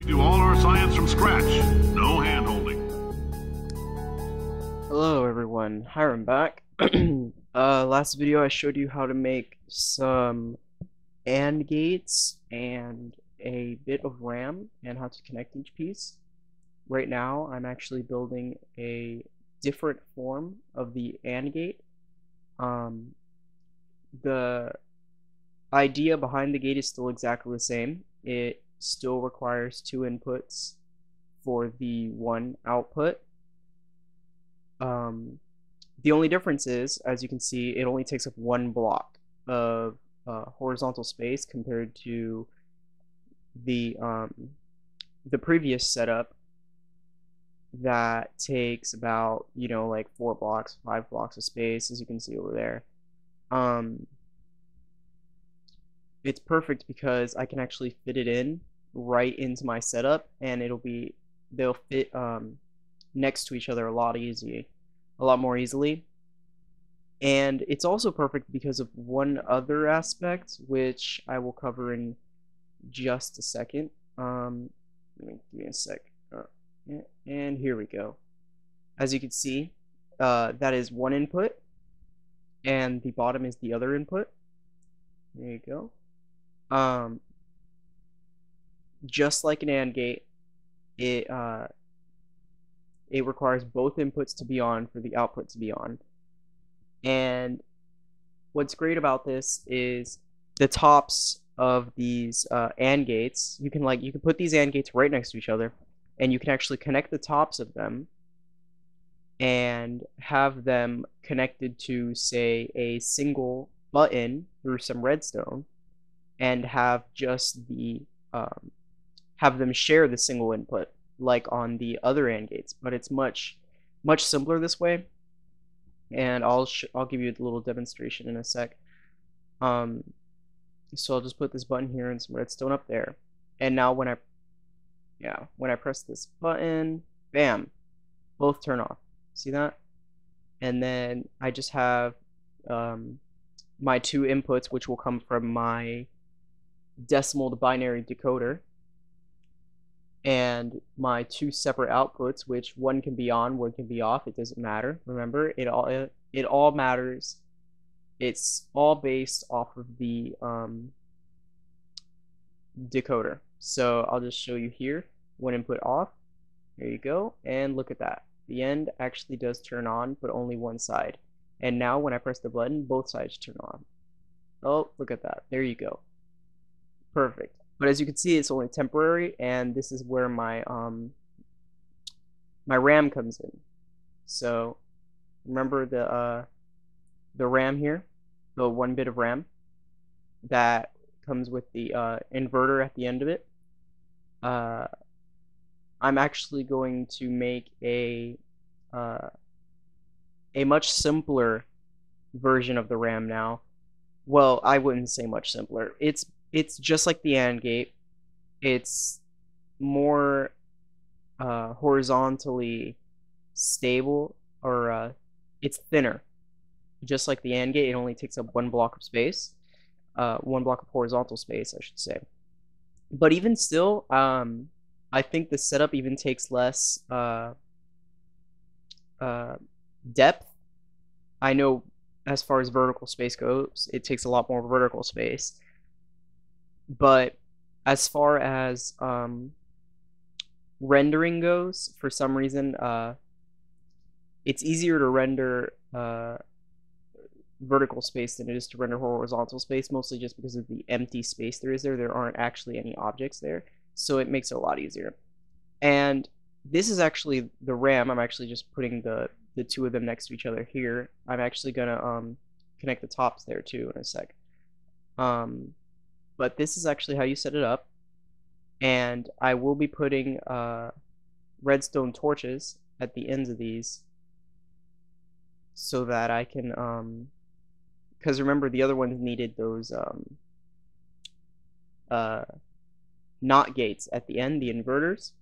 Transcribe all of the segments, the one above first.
Do all our science from scratch. No hand-holding. Hello everyone, Hiram back. Last video I showed you how to make some AND gates and a bit of RAM and how to connect each piece. Right now I'm actually building a different form of the AND gate. The idea behind the gate is still exactly the same. It still requires two inputs for the one output. The only difference is, as you can see, it only takes up one block of horizontal space compared to the previous setup that takes about, like 4 blocks, 5 blocks of space, as you can see over there. It's perfect because I can actually fit it in right into my setup, and they'll fit next to each other a lot more easily. And it's also perfect because of one other aspect, which I will cover in just a second. Give me a sec. And here we go. As you can see, that is one input, and the bottom is the other input. There you go. Just like an AND gate, it requires both inputs to be on for the output to be on. And what's great about this is the tops of these AND gates. You can put these AND gates right next to each other, and you can actually connect the tops of them and have them connected to, say, a single button through some redstone, and have just the have them share the single input like on the other AND gates. But it's much simpler this way, and I'll give you a little demonstration in a sec. So I'll just put this button here and some redstone up there, and now when I press this button, bam, both turn off. See that? And then I just have my two inputs, which will come from my decimal to binary decoder, and my two separate outputs, which one can be on, one can be off. It doesn't matter. Remember, it all matters. It's all based off of the decoder. So I'll just show you here. One input off. There you go. And look at that. The end actually does turn on, but only one side. And now when I press the button, both sides turn on. Oh, look at that. There you go. Perfect. But as you can see, it's only temporary, and this is where my my RAM comes in. So remember the RAM here, the 1 bit of RAM that comes with the inverter at the end of it. I'm actually going to make a much simpler version of the RAM now. Well, I wouldn't say much simpler. It's just like the AND gate. It's more horizontally stable, or it's thinner. Just like the AND gate, it only takes up 1 block of space, 1 block of horizontal space, I should say. But even still, I think the setup even takes less depth. I know as far as vertical space goes, it takes a lot more vertical space. But as far as rendering goes, for some reason, it's easier to render vertical space than it is to render horizontal space, mostly just because of the empty space there is there. There aren't actually any objects there, so it makes it a lot easier. And this is actually the RAM. I'm actually just putting the two of them next to each other here. I'm actually gonna connect the tops there too in a sec. But this is actually how you set it up, and I will be putting redstone torches at the ends of these so that I can because remember, the other ones needed those NOT gates at the end, the inverters.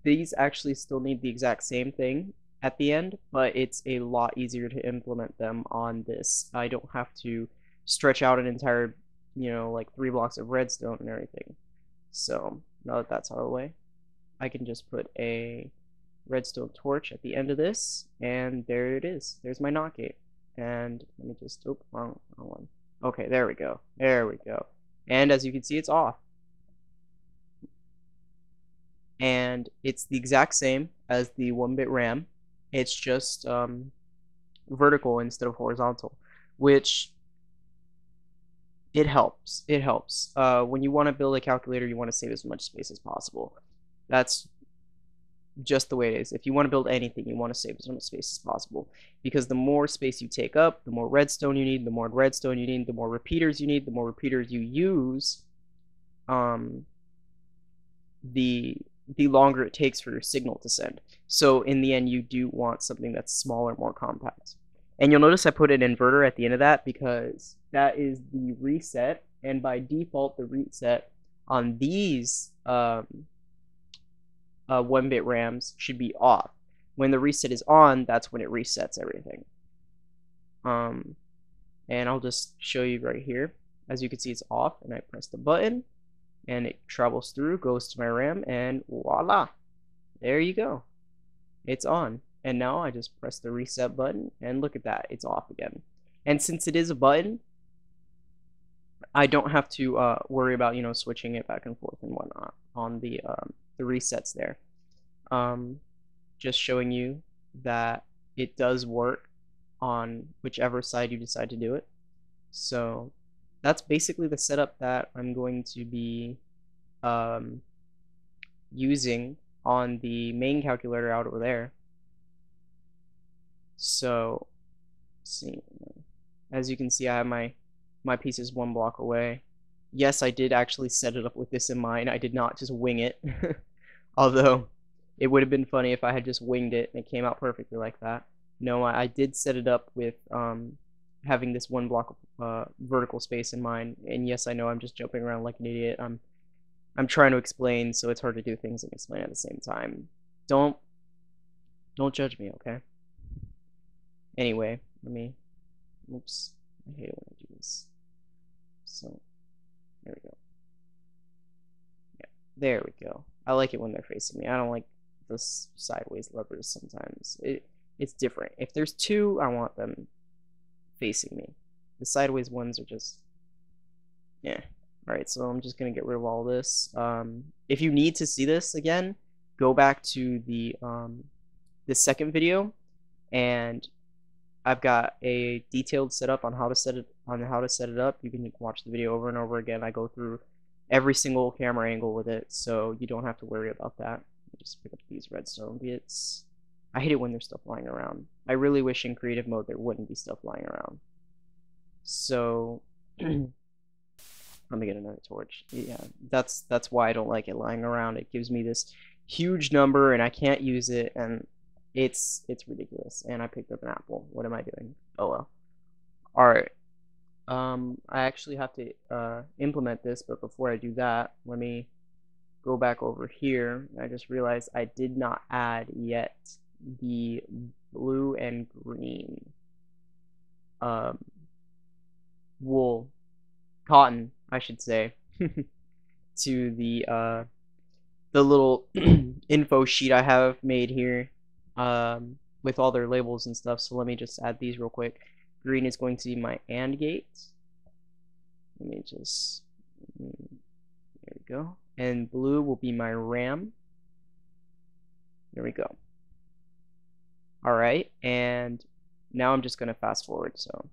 These actually still need the exact same thing at the end, but it's a lot easier to implement them on this. I don't have to stretch out an entire, like 3 blocks of redstone and everything. So now that that's out of the way, I can just put a redstone torch at the end of this, and there it is. There's my NOT gate. And let me just, oh, wrong one. Okay, there we go. There we go. And as you can see, it's off. And it's the exact same as the 1-bit RAM. It's just vertical instead of horizontal, which it helps. It helps. When you want to build a calculator, you want to save as much space as possible. That's just the way it is. If you want to build anything, you want to save as much space as possible, because the more space you take up, the more redstone you need, the more redstone you need, the more repeaters you need, the more repeaters you use, the longer it takes for your signal to send. So in the end, you do want something that's smaller, more compact. And you'll notice I put an inverter at the end of that because that is the reset, and by default, the reset on these 1-bit RAMs should be off. When the reset is on, that's when it resets everything. And I'll just show you right here. As you can see, it's off, and I press the button, and it travels through, goes to my RAM, and voila! There you go. It's on. And now I just press the reset button, and look at that, it's off again. And since it is a button, I don't have to worry about, you know, switching it back and forth and whatnot on the resets there. Just showing you that it does work on whichever side you decide to do it. So that's basically the setup that I'm going to be using on the main calculator out over there. So, see, as you can see, I have my pieces 1 block away. Yes, I did actually set it up with this in mind. I did not just wing it. Although, it would have been funny if I had just winged it and it came out perfectly like that. No, I did set it up with having this 1 block of vertical space in mind. And yes, I know I'm just jumping around like an idiot. I'm trying to explain, so it's hard to do things and explain at the same time. Don't judge me, okay? Anyway, let me, oops, I hate it when I do this. So, there we go. Yeah, there we go. I like it when they're facing me. I don't like the sideways levers sometimes. It's different. If there's 2, I want them facing me. The sideways ones are just, yeah. Alright, so I'm just gonna get rid of all this. If you need to see this again, go back to the second video, and I've got a detailed setup on how to set it up. You can watch the video over and over again. I go through every single camera angle with it, so you don't have to worry about that. Just pick up these redstone bits. I hate it when there's stuff lying around. I really wish in creative mode there wouldn't be stuff lying around. So let me get another torch. Yeah, that's why I don't like it lying around. It gives me this huge number and I can't use it, and it's ridiculous. And I picked up an apple. What am I doing? Oh well. Alright. I actually have to implement this, but before I do that, let me go back over here. I just realized I did not add yet the blue and green cotton, I should say, to the little info sheet I have made here with all their labels and stuff. So let me just add these real quick. Green is going to be my AND gate. Let me just, there we go. And blue will be my RAM. There we go. Alright, and now I'm just going to fast forward, so.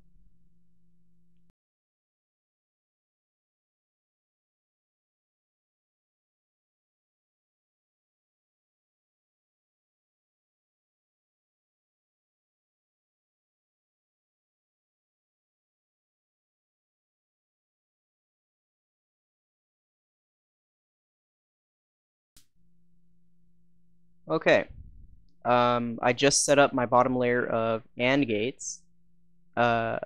Okay. I just set up my bottom layer of AND gates. I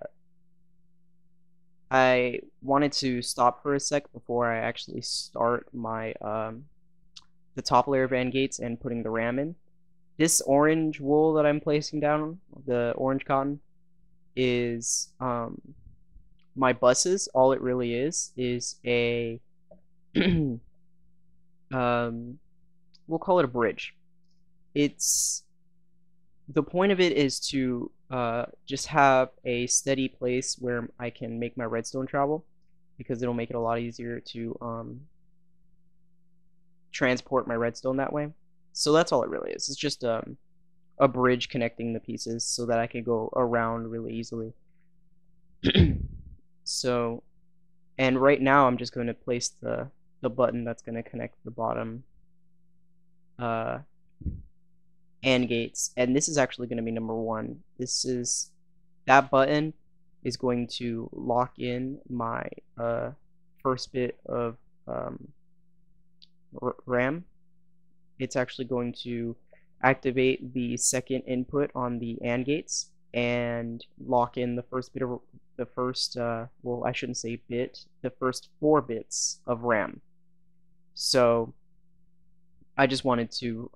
wanted to stop for a sec before I actually start my the top layer of AND gates and putting the RAM in. This orange wool that I'm placing down, the orange cotton, is my buses. All it really is a we'll call it a bridge. It's the point of it is to just have a steady place where I can make my redstone travel, because it'll make it a lot easier to transport my redstone that way. So that's all it really is. It's just a bridge connecting the pieces so that I can go around really easily. So, and right now I'm just going to place the button that's going to connect the bottom AND gates, and this is actually going to be number 1. That button is going to lock in my first bit of RAM. It's actually going to activate the second input on the AND gates and lock in the first bit of well, I shouldn't say bit, the first 4 bits of RAM. So I just wanted to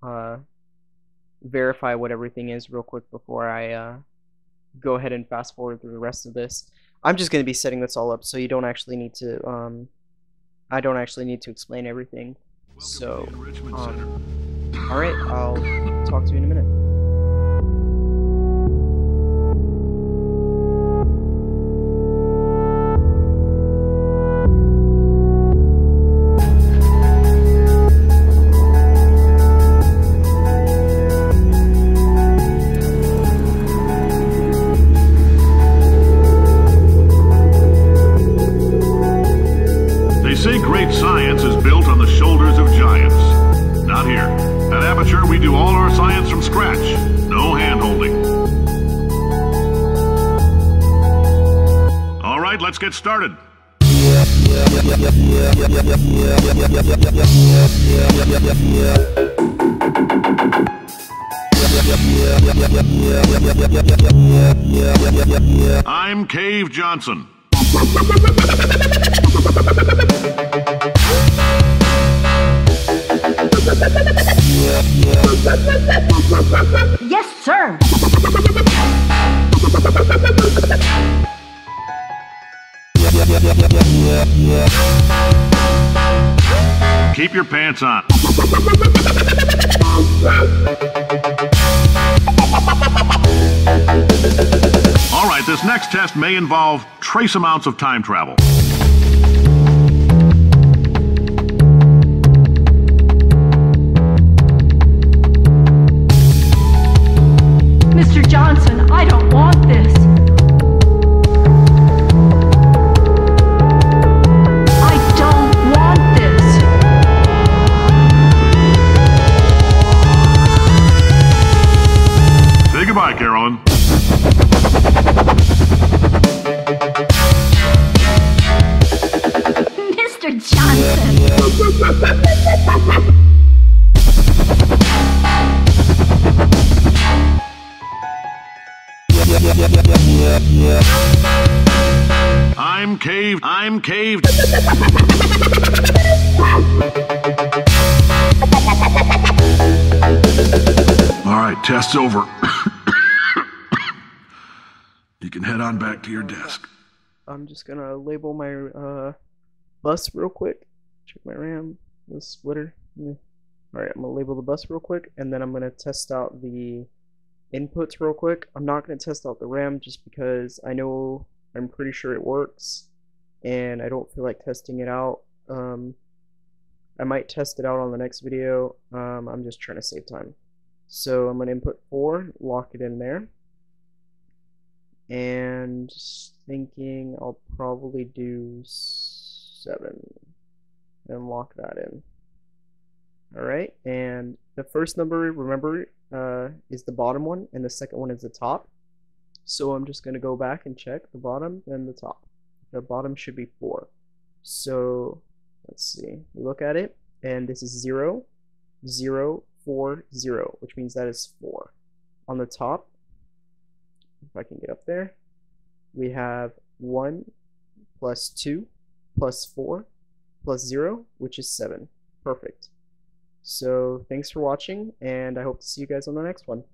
verify what everything is real quick before I go ahead and fast forward through the rest of this. I'm just going to be setting this all up so you don't actually need to I don't actually need to explain everything. So alright, I'll talk to you in a minute. Say great science is built on the shoulders of giants. Not here. At Aperture, we do all our science from scratch. No hand-holding. All right, let's get started. I'm Cave Johnson. Yes, sir. Keep your pants on. All right, this next test may involve trace amounts of time travel. Mr. Johnson, I don't want this. I don't want this. Say goodbye, Carolyn. Mr. Johnson. I'm caved. All right, test's over. You can head on back to your desk. I'm just gonna label my bus real quick. Check my RAM, the splitter. Alright, I'm gonna label the bus real quick, and then I'm gonna test out the inputs real quick. I'm not gonna test out the RAM just because I'm pretty sure it works, and I don't feel like testing it out. I might test it out on the next video. I'm just trying to save time. So I'm gonna input 4, lock it in there, and thinking I'll probably do 7 and lock that in. Alright, and the first number, remember, is the bottom one, and the second one is the top. So I'm just going to go back and check the bottom and the top. The bottom should be 4. So let's see, look at it, and this is 0, 0, 4, 0, which means that is 4. On the top, if I can get up there, we have 1 plus 2 plus 4 plus 0, which is 7. Perfect. So thanks for watching, and I hope to see you guys on the next one.